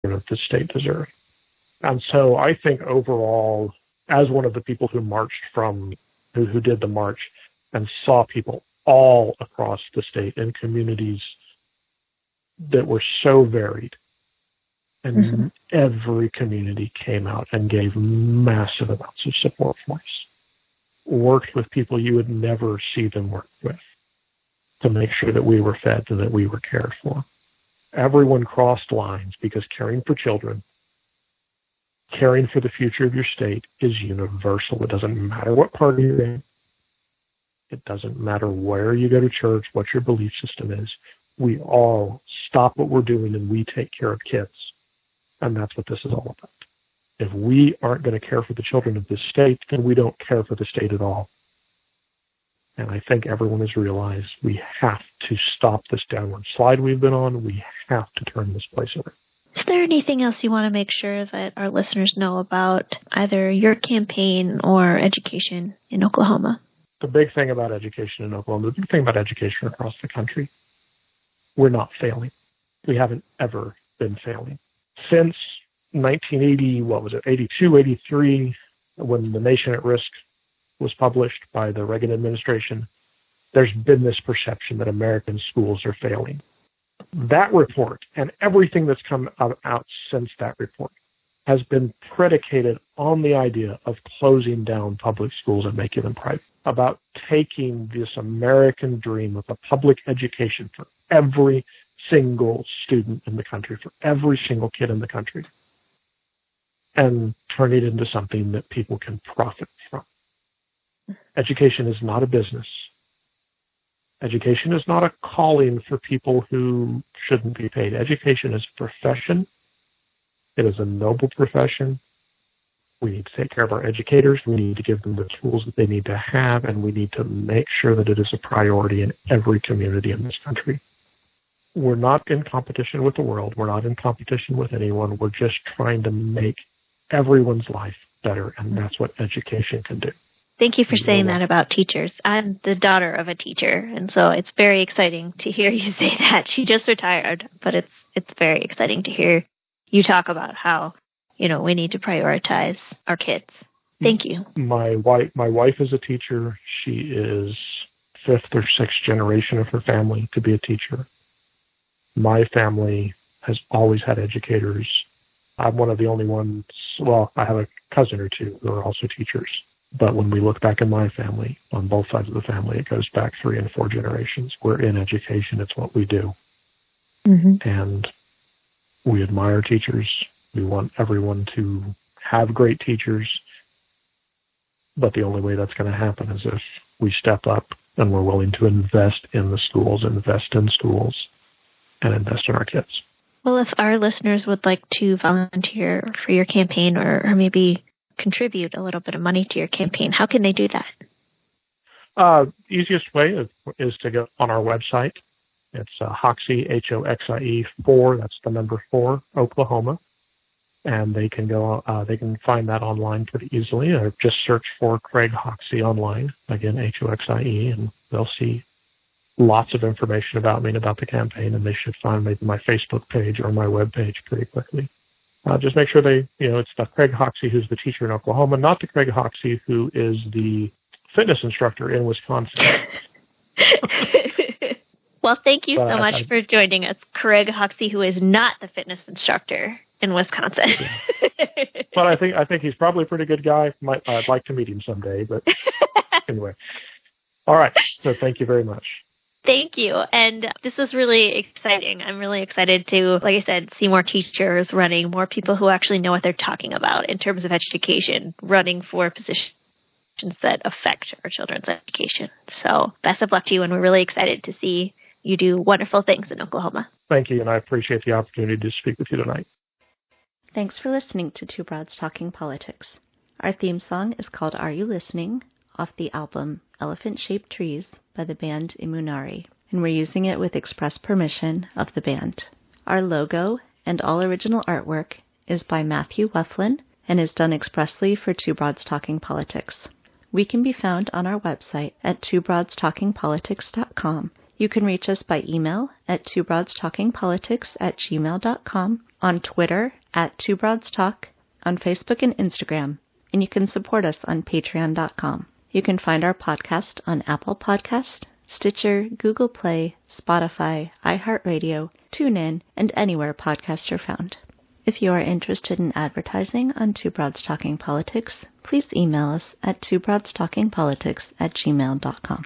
of the state deserve. And so I think overall, as one of the people who marched who did the march and saw people all across the state in communities that were so varied, and every community came out and gave massive amounts of support for us, worked with people you would never see them work with to make sure that we were fed and that we were cared for. Everyone crossed lines because caring for children, caring for the future of your state is universal. It doesn't matter what party you're in. It doesn't matter where you go to church, what your belief system is. We all stop what we're doing and we take care of kids. And that's what this is all about. If we aren't going to care for the children of this state, then we don't care for the state at all. And I think everyone has realized we have to stop this downward slide we've been on. We have to turn this place around. Is there anything else you want to make sure that our listeners know about either your campaign or education in Oklahoma? The big thing about education in Oklahoma, the big thing about education across the country, we're not failing. We haven't ever been failing. Since 1980, 82, 83, when The Nation at Risk was published by the Reagan administration, there's been this perception that American schools are failing. That report and everything that's come out since that report has been predicated on the idea of closing down public schools and making them private, about taking this American dream of a public education for every single student in the country, for every single kid in the country, and turn it into something that people can profit from. Education is not a business. Education is not a calling for people who shouldn't be paid. Education is a profession. It is a noble profession. We need to take care of our educators. We need to give them the tools that they need to have, and we need to make sure that it is a priority in every community in this country. We're not in competition with the world. We're not in competition with anyone. We're just trying to make everyone's life better, and that's what education can do. Thank you for saying that about teachers. I'm the daughter of a teacher, and so it's very exciting to hear you say that. She just retired, but it's very exciting to hear you talk about how, we need to prioritize our kids. Thank you. My wife is a teacher. She is fifth or sixth generation of her family to be a teacher. My family has always had educators. I'm one of the only ones, I have a cousin or two who are also teachers. But when we look back in my family, on both sides of the family, it goes back 3 and 4 generations. We're in education. It's what we do. And we admire teachers. We want everyone to have great teachers. But the only way that's going to happen is if we step up and we're willing to invest in the schools, invest in schools, and invest in our kids. Well, if our listeners would like to volunteer for your campaign or maybe contribute a little bit of money to your campaign, how can they do that? Easiest way is to go on our website. It's Hoxie, Hoxie 4, that's the number 4, Oklahoma. And they can they can find that online pretty easily, or just search for Craig Hoxie online, again, Hoxie, and they'll see lots of information about me and about the campaign, and they should find maybe my Facebook page or my web page pretty quickly. Just make sure it's the Craig Hoxie who's the teacher in Oklahoma, not the Craig Hoxie who is the fitness instructor in Wisconsin. Well, thank you so much for joining us, Craig Hoxie, who is not the fitness instructor in Wisconsin. But I think he's probably a pretty good guy. I'd like to meet him someday, but anyway. All right, so thank you very much. Thank you. And this was really exciting. I'm really excited to, like I said, see more teachers running, more people who actually know what they're talking about in terms of education, running for positions that affect our children's education. So best of luck to you, and we're really excited to see you do wonderful things in Oklahoma. Thank you, and I appreciate the opportunity to speak with you tonight. Thanks for listening to Two Broads Talking Politics. Our theme song is called Are You Listening? Off the album Elephant-Shaped Trees by the band Imunari, and we're using it with express permission of the band. Our logo and all original artwork is by Matthew Weflin and is done expressly for Two Broads Talking Politics. We can be found on our website at twobroadstalkingpolitics.com. You can reach us by email at twobroadstalkingpolitics@gmail.com, on Twitter @twobroadstalk, on Facebook and Instagram, and you can support us on patreon.com. You can find our podcast on Apple Podcast, Stitcher, Google Play, Spotify, iHeartRadio, TuneIn, and anywhere podcasts are found. If you are interested in advertising on Two Broads Talking Politics, please email us at twobroadstalkingpolitics@gmail.com.